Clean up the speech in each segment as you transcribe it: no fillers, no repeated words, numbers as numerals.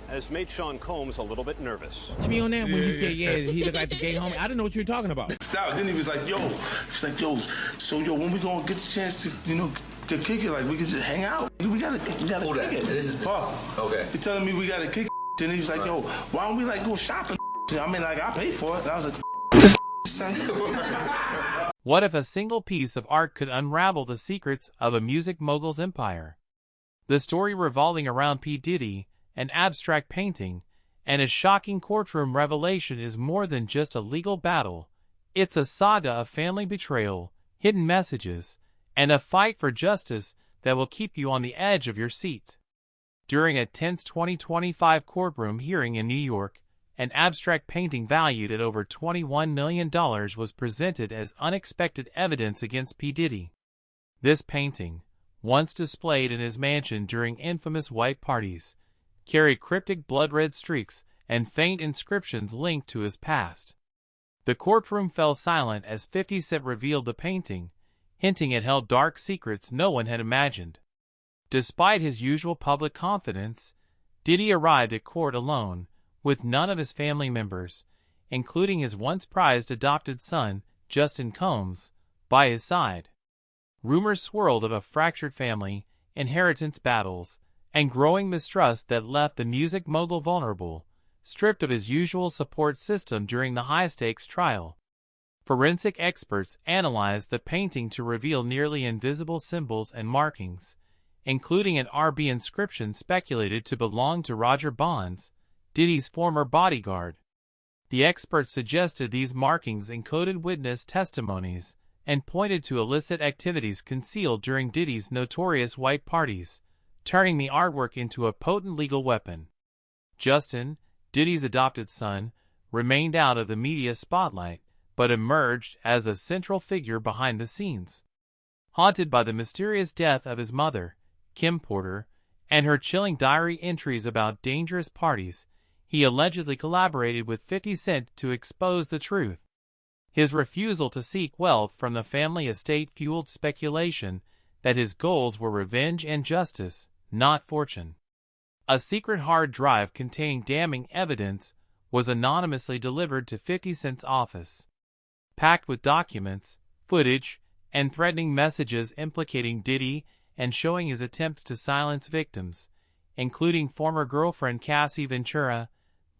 has made Sean Combs a little bit nervous. To me on that, when you said, yeah, he looked like the gay homie, I didn't know what you were talking about. Stop. Then he was like, yo, so when we gonna get the chance to, to kick it, like we can just hang out. We gotta kick it. This is Paul. Okay. He telling me we gotta kick it. And he was like, yo, why don't we like go shopping? I mean, like I pay for it. And I was like, this son. What if a single piece of art could unravel the secrets of a music mogul's empire? The story revolving around P Diddy, an abstract painting, and a shocking courtroom revelation is more than just a legal battle. It's a saga of family betrayal, hidden messages, and a fight for justice that will keep you on the edge of your seat. During a tense 2025 courtroom hearing in New York, an abstract painting valued at over $21 million was presented as unexpected evidence against P. Diddy. This painting, once displayed in his mansion during infamous white parties, carried cryptic blood-red streaks and faint inscriptions linked to his past. The courtroom fell silent as 50 Cent revealed the painting, hinting it held dark secrets no one had imagined. Despite his usual public confidence, Diddy arrived at court alone, with none of his family members, including his once prized adopted son, Justin Combs, by his side. Rumors swirled of a fractured family, inheritance battles, and growing mistrust that left the music mogul vulnerable, stripped of his usual support system during the high-stakes trial. Forensic experts analyzed the painting to reveal nearly invisible symbols and markings, including an RB inscription speculated to belong to Roger Bonds, Diddy's former bodyguard. The experts suggested these markings encoded witness testimonies and pointed to illicit activities concealed during Diddy's notorious white parties, turning the artwork into a potent legal weapon. Justin, Diddy's adopted son, remained out of the media spotlight, but emerged as a central figure behind the scenes. Haunted by the mysterious death of his mother, Kim Porter, and her chilling diary entries about dangerous parties, he allegedly collaborated with 50 Cent to expose the truth. His refusal to seek wealth from the family estate fueled speculation that his goals were revenge and justice, not fortune. A secret hard drive containing damning evidence was anonymously delivered to 50 Cent's office. Packed with documents, footage, and threatening messages implicating Diddy and showing his attempts to silence victims, including former girlfriend Cassie Ventura,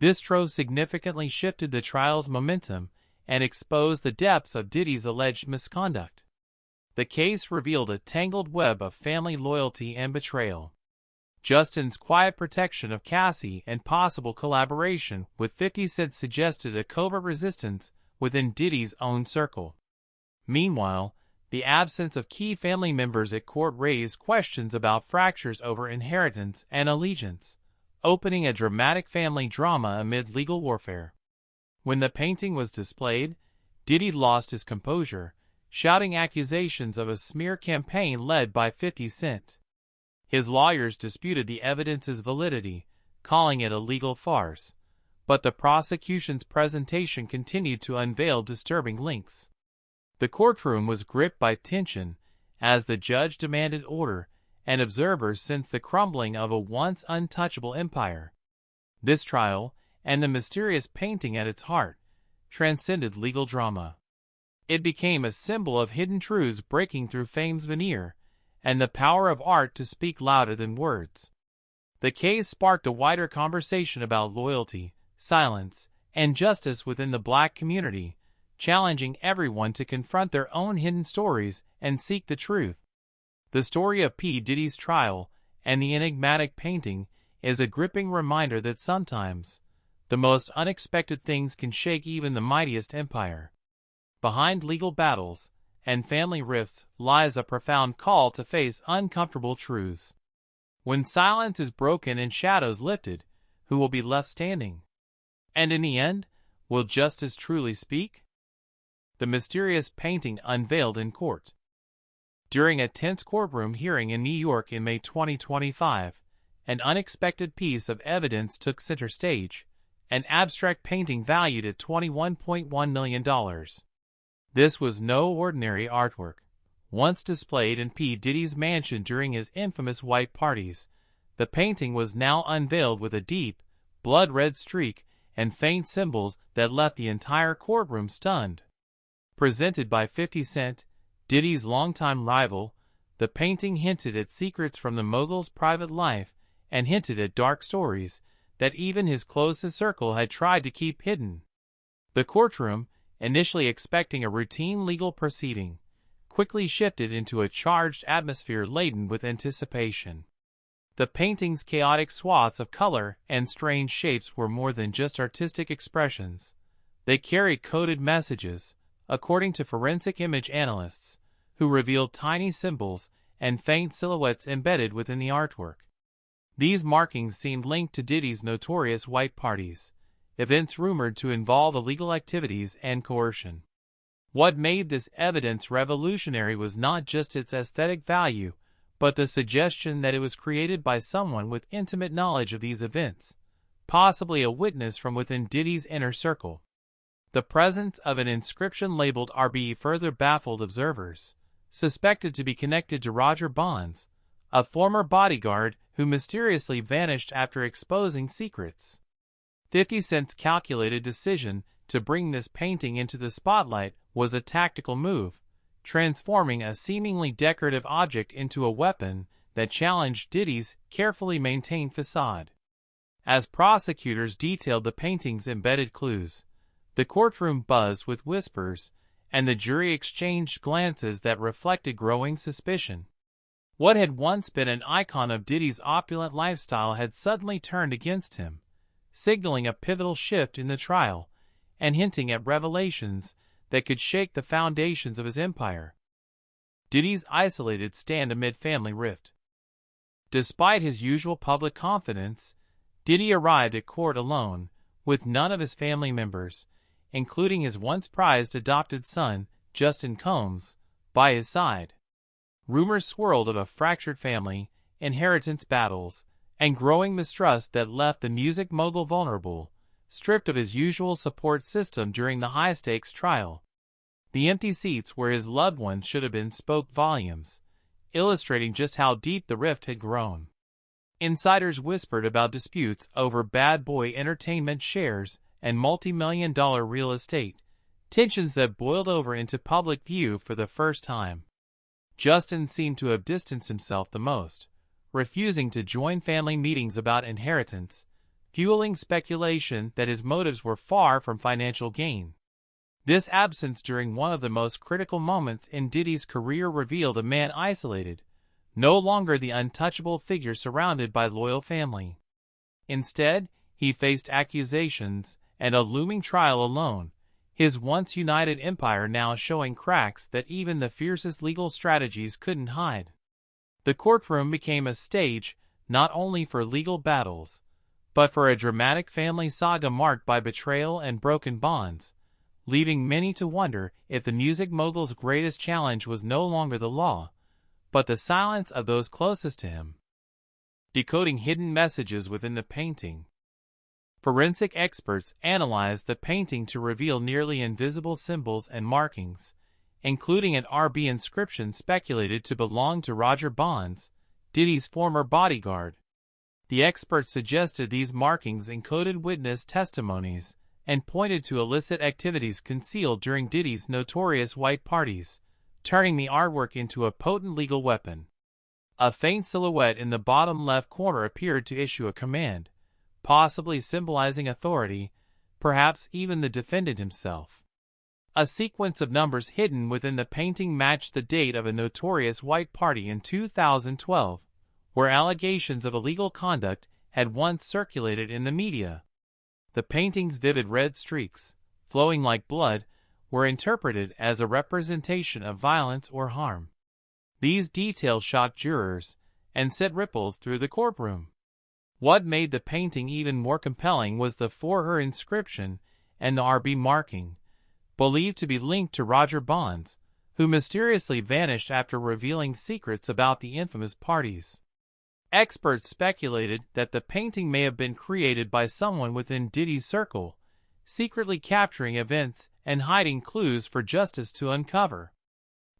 this trove significantly shifted the trial's momentum and exposed the depths of Diddy's alleged misconduct. The case revealed a tangled web of family loyalty and betrayal. Justin's quiet protection of Cassie and possible collaboration with 50 Cent suggested a covert resistance within Diddy's own circle. Meanwhile, the absence of key family members at court raised questions about fractures over inheritance and allegiance, opening a dramatic family drama amid legal warfare. When the painting was displayed, Diddy lost his composure, shouting accusations of a smear campaign led by 50 Cent. His lawyers disputed the evidence's validity, calling it a legal farce, but the prosecution's presentation continued to unveil disturbing links. The courtroom was gripped by tension as the judge demanded order and observers sensed the crumbling of a once untouchable empire. This trial, and the mysterious painting at its heart, transcended legal drama. It became a symbol of hidden truths breaking through fame's veneer, and the power of art to speak louder than words. The case sparked a wider conversation about loyalty, silence, and justice within the Black community, challenging everyone to confront their own hidden stories and seek the truth. The story of P. Diddy's trial and the enigmatic painting is a gripping reminder that sometimes the most unexpected things can shake even the mightiest empire. Behind legal battles and family rifts lies a profound call to face uncomfortable truths. When silence is broken and shadows lifted, who will be left standing? And in the end, will justice truly speak? The mysterious painting unveiled in court. During a tense courtroom hearing in New York in May 2025, an unexpected piece of evidence took center stage, an abstract painting valued at $21.1 million. This was no ordinary artwork. Once displayed in P. Diddy's mansion during his infamous white parties, the painting was now unveiled with a deep, blood-red streak, and faint symbols that left the entire courtroom stunned. Presented by 50 Cent, Diddy's longtime rival, the painting hinted at secrets from the mogul's private life and hinted at dark stories that even his closest circle had tried to keep hidden. The courtroom, initially expecting a routine legal proceeding, quickly shifted into a charged atmosphere laden with anticipation. The painting's chaotic swaths of color and strange shapes were more than just artistic expressions. They carried coded messages, according to forensic image analysts, who revealed tiny symbols and faint silhouettes embedded within the artwork. These markings seemed linked to Diddy's notorious white parties, events rumored to involve illegal activities and coercion. What made this evidence revolutionary was not just its aesthetic value, but the suggestion that it was created by someone with intimate knowledge of these events, possibly a witness from within Diddy's inner circle. The presence of an inscription labeled RB further baffled observers, suspected to be connected to Roger Bonds, a former bodyguard who mysteriously vanished after exposing secrets. 50 Cent's calculated decision to bring this painting into the spotlight was a tactical move, transforming a seemingly decorative object into a weapon that challenged Diddy's carefully maintained facade. As prosecutors detailed the painting's embedded clues, the courtroom buzzed with whispers, and the jury exchanged glances that reflected growing suspicion. What had once been an icon of Diddy's opulent lifestyle had suddenly turned against him, signaling a pivotal shift in the trial and hinting at revelations that could shake the foundations of his empire. Diddy's isolated stand amid family rift. Despite his usual public confidence, Diddy arrived at court alone, with none of his family members, including his once prized adopted son, Justin Combs, by his side. Rumors swirled of a fractured family, inheritance battles, and growing mistrust that left the music mogul vulnerable, stripped of his usual support system during the high-stakes trial. The empty seats where his loved ones should have been spoke volumes, illustrating just how deep the rift had grown. Insiders whispered about disputes over bad boy entertainment shares and multi-million-dollar real estate, tensions that boiled over into public view for the first time. Justin seemed to have distanced himself the most, refusing to join family meetings about inheritance, fueling speculation that his motives were far from financial gain. This absence during one of the most critical moments in Diddy's career revealed a man isolated, no longer the untouchable figure surrounded by loyal family. Instead, he faced accusations and a looming trial alone, his once united empire now showing cracks that even the fiercest legal strategies couldn't hide. The courtroom became a stage not only for legal battles, but for a dramatic family saga marked by betrayal and broken bonds, leaving many to wonder if the music mogul's greatest challenge was no longer the law, but the silence of those closest to him. Decoding hidden messages within the painting. Forensic experts analyzed the painting to reveal nearly invisible symbols and markings, including an RB inscription speculated to belong to Roger Bonds, Diddy's former bodyguard. The experts suggested these markings encoded witness testimonies and pointed to illicit activities concealed during Diddy's notorious white parties, turning the artwork into a potent legal weapon. A faint silhouette in the bottom left corner appeared to issue a command, possibly symbolizing authority, perhaps even the defendant himself. A sequence of numbers hidden within the painting matched the date of a notorious white party in 2012, where allegations of illegal conduct had once circulated in the media. The painting's vivid red streaks, flowing like blood, were interpreted as a representation of violence or harm. These details shocked jurors and sent ripples through the courtroom. What made the painting even more compelling was the "For Her" inscription and the RB marking, believed to be linked to Roger Bonds, who mysteriously vanished after revealing secrets about the infamous parties. Experts speculated that the painting may have been created by someone within Diddy's circle, secretly capturing events and hiding clues for justice to uncover.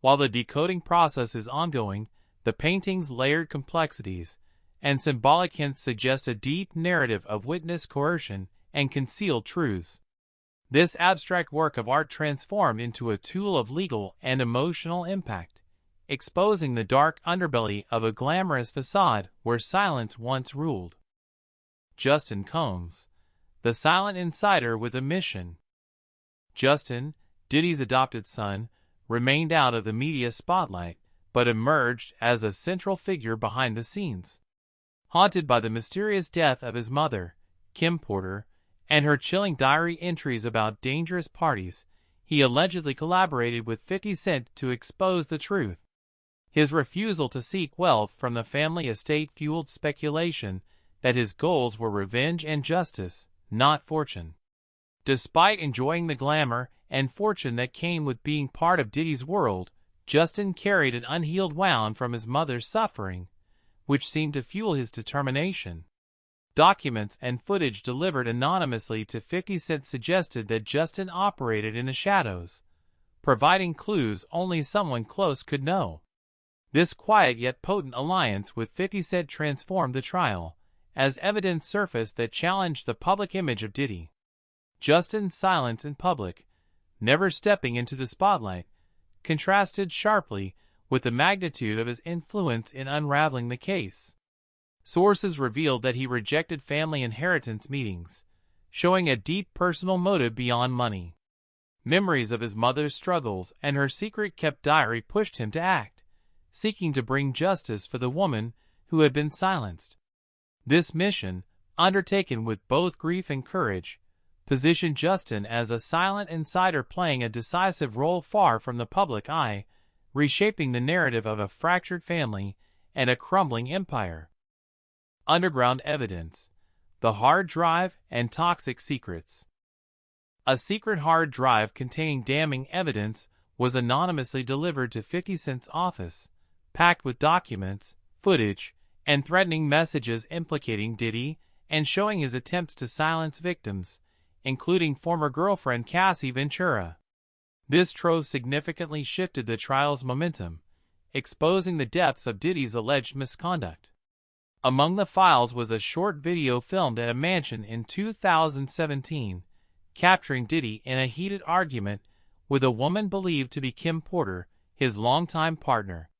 While the decoding process is ongoing, the painting's layered complexities, and symbolic hints suggest a deep narrative of witness coercion and concealed truths. This abstract work of art transformed into a tool of legal and emotional impact, exposing the dark underbelly of a glamorous facade where silence once ruled. Justin Combs, the silent insider with a mission. Justin, Diddy's adopted son, remained out of the media spotlight, but emerged as a central figure behind the scenes. Haunted by the mysterious death of his mother, Kim Porter, and her chilling diary entries about dangerous parties, he allegedly collaborated with 50 Cent to expose the truth. His refusal to seek wealth from the family estate fueled speculation that his goals were revenge and justice, not fortune. Despite enjoying the glamour and fortune that came with being part of Diddy's world, Justin carried an unhealed wound from his mother's suffering, which seemed to fuel his determination. Documents and footage delivered anonymously to 50 Cent suggested that Justin operated in the shadows, providing clues only someone close could know. This quiet yet potent alliance with 50 Cent transformed the trial, as evidence surfaced that challenged the public image of Diddy. Justin's silence in public, never stepping into the spotlight, contrasted sharply with the magnitude of his influence in unraveling the case. Sources revealed that he rejected family inheritance meetings, showing a deep personal motive beyond money. Memories of his mother's struggles and her secret-kept diary pushed him to act, seeking to bring justice for the woman who had been silenced. This mission, undertaken with both grief and courage, positioned Justin as a silent insider playing a decisive role far from the public eye, reshaping the narrative of a fractured family and a crumbling empire. Underground evidence, the hard drive and toxic secrets. A secret hard drive containing damning evidence was anonymously delivered to 50 Cent's office, packed with documents, footage, and threatening messages implicating Diddy and showing his attempts to silence victims, including former girlfriend Cassie Ventura. This trove significantly shifted the trial's momentum, exposing the depths of Diddy's alleged misconduct. Among the files was a short video filmed at a mansion in 2017, capturing Diddy in a heated argument with a woman believed to be Kim Porter, his longtime partner.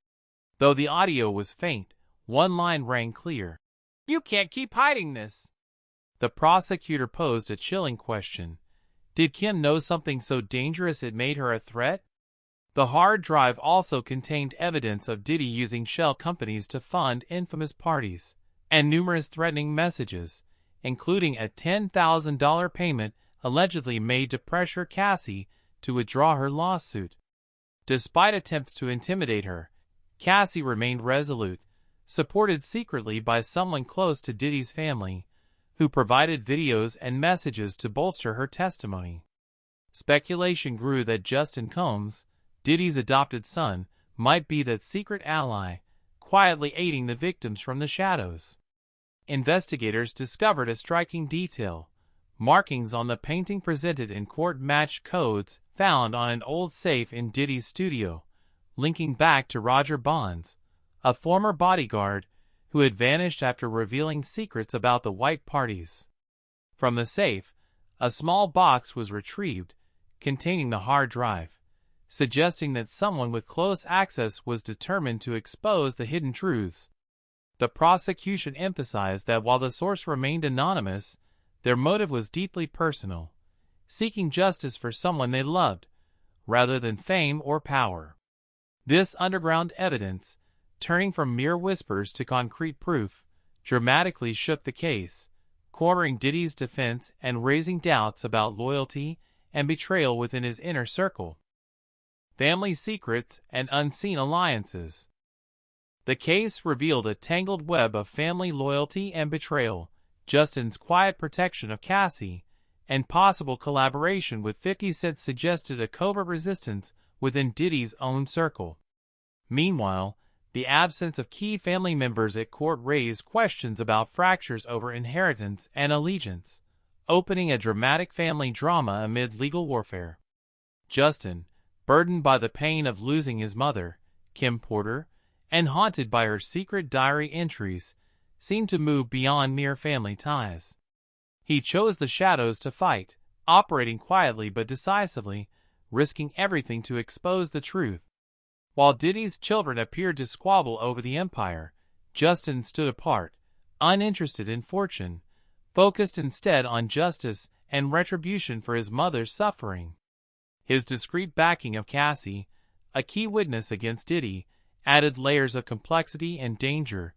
Though the audio was faint, one line rang clear. "You can't keep hiding this." The prosecutor posed a chilling question. Did Kim know something so dangerous it made her a threat? The hard drive also contained evidence of Diddy using shell companies to fund infamous parties, and numerous threatening messages, including a $10,000 payment allegedly made to pressure Cassie to withdraw her lawsuit. Despite attempts to intimidate her, Cassie remained resolute, supported secretly by someone close to Diddy's family, who provided videos and messages to bolster her testimony. Speculation grew that Justin Combs, Diddy's adopted son, might be that secret ally, quietly aiding the victims from the shadows. Investigators discovered a striking detail: markings on the painting presented in court matched codes found on an old safe in Diddy's studio, linking back to Roger Bonds, a former bodyguard who had vanished after revealing secrets about the white parties. From the safe, a small box was retrieved, containing the hard drive, suggesting that someone with close access was determined to expose the hidden truths. The prosecution emphasized that while the source remained anonymous, their motive was deeply personal, seeking justice for someone they loved, rather than fame or power. This underground evidence, turning from mere whispers to concrete proof, dramatically shook the case, cornering Diddy's defense and raising doubts about loyalty and betrayal within his inner circle. Family secrets and unseen alliances. The case revealed a tangled web of family loyalty and betrayal, Justin's quiet protection of Cassie, and possible collaboration with 50 Cent suggested a covert resistance within Diddy's own circle. Meanwhile, the absence of key family members at court raised questions about fractures over inheritance and allegiance, opening a dramatic family drama amid legal warfare. Justin, burdened by the pain of losing his mother, Kim Porter, and haunted by her secret diary entries, seemed to move beyond mere family ties. He chose the shadows to fight, operating quietly but decisively, risking everything to expose the truth. While Diddy's children appeared to squabble over the empire, Justin stood apart, uninterested in fortune, focused instead on justice and retribution for his mother's suffering. His discreet backing of Cassie, a key witness against Diddy, added layers of complexity and danger,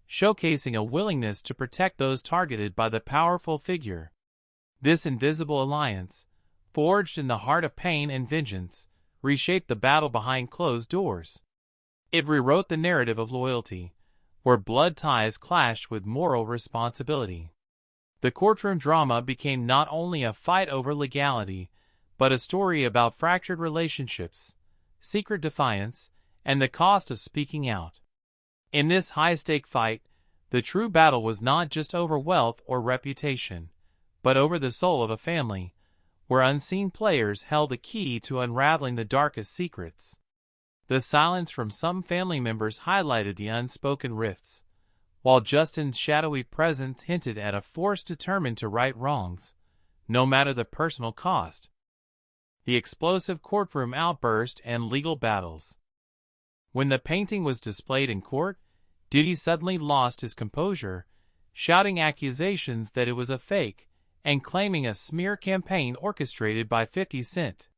showcasing a willingness to protect those targeted by the powerful figure. This invisible alliance, forged in the heart of pain and vengeance, reshaped the battle behind closed doors. It rewrote the narrative of loyalty, where blood ties clashed with moral responsibility. The courtroom drama became not only a fight over legality, but a story about fractured relationships, secret defiance, and the cost of speaking out. In this high-stake fight, the true battle was not just over wealth or reputation, but over the soul of a family, where unseen players held the key to unraveling the darkest secrets. The silence from some family members highlighted the unspoken rifts, while Justin's shadowy presence hinted at a force determined to right wrongs, no matter the personal cost. The explosive courtroom outburst and legal battles. When the painting was displayed in court, Diddy suddenly lost his composure, shouting accusations that it was a fake and claiming a smear campaign orchestrated by 50 Cent.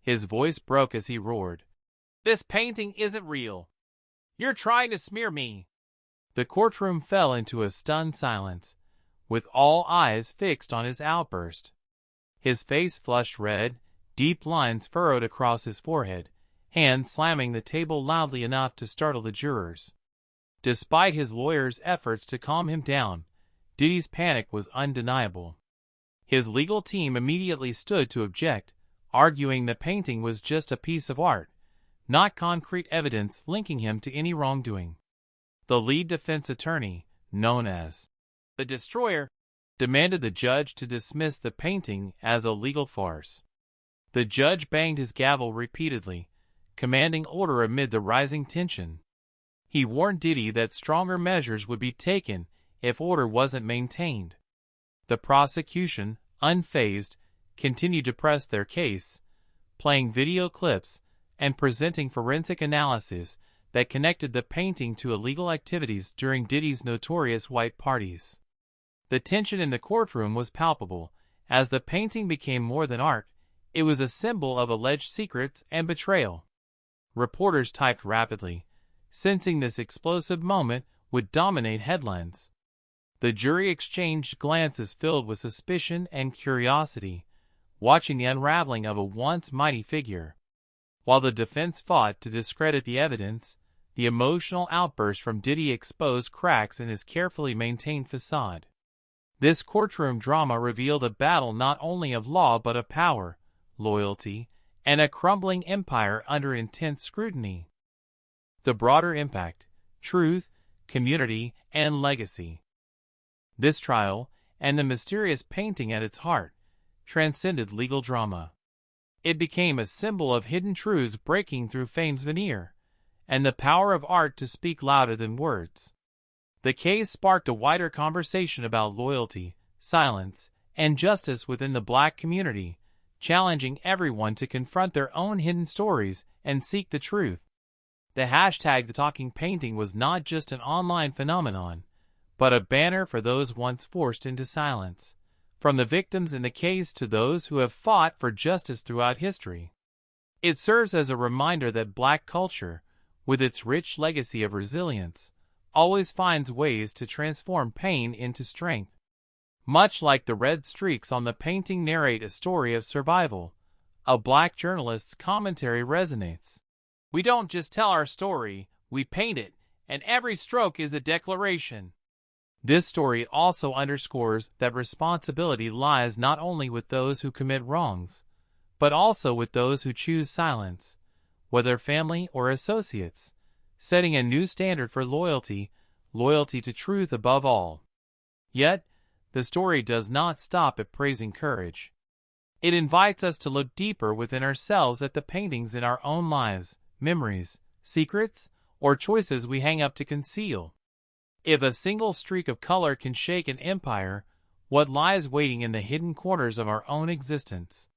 His voice broke as he roared, "This painting isn't real. You're trying to smear me." The courtroom fell into a stunned silence, with all eyes fixed on his outburst. His face flushed red, deep lines furrowed across his forehead, hands slamming the table loudly enough to startle the jurors. Despite his lawyer's efforts to calm him down, Diddy's panic was undeniable. His legal team immediately stood to object, arguing the painting was just a piece of art, not concrete evidence linking him to any wrongdoing. The lead defense attorney, known as the Destroyer, demanded the judge to dismiss the painting as a legal farce. The judge banged his gavel repeatedly, commanding order amid the rising tension. He warned Diddy that stronger measures would be taken if order wasn't maintained. The prosecution, unfazed, continued to press their case, playing video clips and presenting forensic analysis that connected the painting to illegal activities during Diddy's notorious white parties. The tension in the courtroom was palpable. As the painting became more than art, it was a symbol of alleged secrets and betrayal. Reporters typed rapidly, sensing this explosive moment would dominate headlines. The jury exchanged glances filled with suspicion and curiosity, watching the unraveling of a once mighty figure. While the defense fought to discredit the evidence, the emotional outburst from Diddy exposed cracks in his carefully maintained facade. This courtroom drama revealed a battle not only of law but of power, loyalty, and a crumbling empire under intense scrutiny. The broader impact: truth, community, and legacy. This trial, and the mysterious painting at its heart, transcended legal drama. It became a symbol of hidden truths breaking through fame's veneer, and the power of art to speak louder than words. The case sparked a wider conversation about loyalty, silence, and justice within the Black community, challenging everyone to confront their own hidden stories and seek the truth. The hashtag The Talking Painting was not just an online phenomenon, but a banner for those once forced into silence, from the victims in the case to those who have fought for justice throughout history. It serves as a reminder that Black culture, with its rich legacy of resilience, always finds ways to transform pain into strength. Much like the red streaks on the painting narrate a story of survival, a Black journalist's commentary resonates. We don't just tell our story, we paint it, and every stroke is a declaration. This story also underscores that responsibility lies not only with those who commit wrongs, but also with those who choose silence, whether family or associates, setting a new standard for loyalty to truth above all. Yet, the story does not stop at praising courage. It invites us to look deeper within ourselves at the paintings in our own lives, memories, secrets, or choices we hang up to conceal. If a single streak of color can shake an empire, what lies waiting in the hidden corners of our own existence?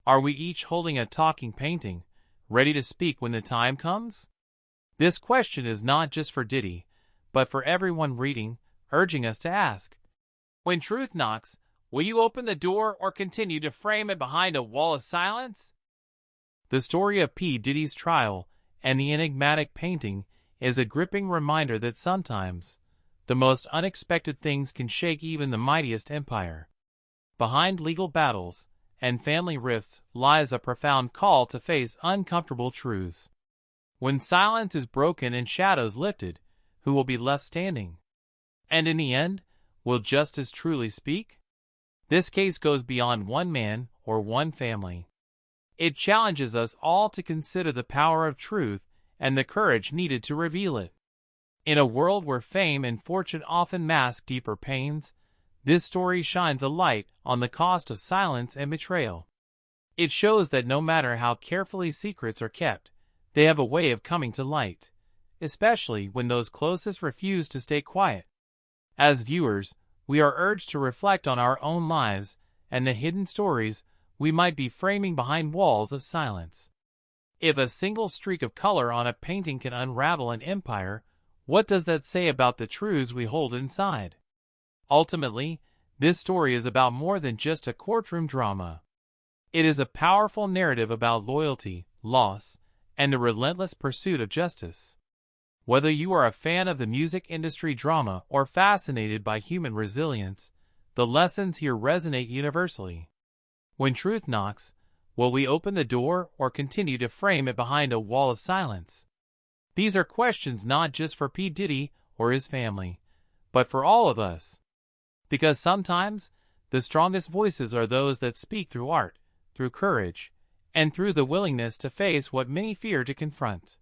Are we each holding a talking painting, ready to speak when the time comes? This question is not just for Diddy, but for everyone reading, urging us to ask. When truth knocks, will you open the door or continue to frame it behind a wall of silence? The story of P. Diddy's trial and the enigmatic painting is a gripping reminder that sometimes the most unexpected things can shake even the mightiest empire. Behind legal battles and family rifts lies a profound call to face uncomfortable truths. When silence is broken and shadows lifted, who will be left standing? And in the end, will justice truly speak? This case goes beyond one man or one family. It challenges us all to consider the power of truth and the courage needed to reveal it. In a world where fame and fortune often mask deeper pains, this story shines a light on the cost of silence and betrayal. It shows that no matter how carefully secrets are kept, they have a way of coming to light, especially when those closest refuse to stay quiet. As viewers, we are urged to reflect on our own lives and the hidden stories we might be framing behind walls of silence. If a single streak of color on a painting can unravel an empire, what does that say about the truths we hold inside? Ultimately, this story is about more than just a courtroom drama. It is a powerful narrative about loyalty, loss, and the relentless pursuit of justice. Whether you are a fan of the music industry drama or fascinated by human resilience, the lessons here resonate universally. When truth knocks, will we open the door or continue to frame it behind a wall of silence? These are questions not just for P. Diddy or his family, but for all of us. Because sometimes, the strongest voices are those that speak through art, through courage, and through the willingness to face what many fear to confront.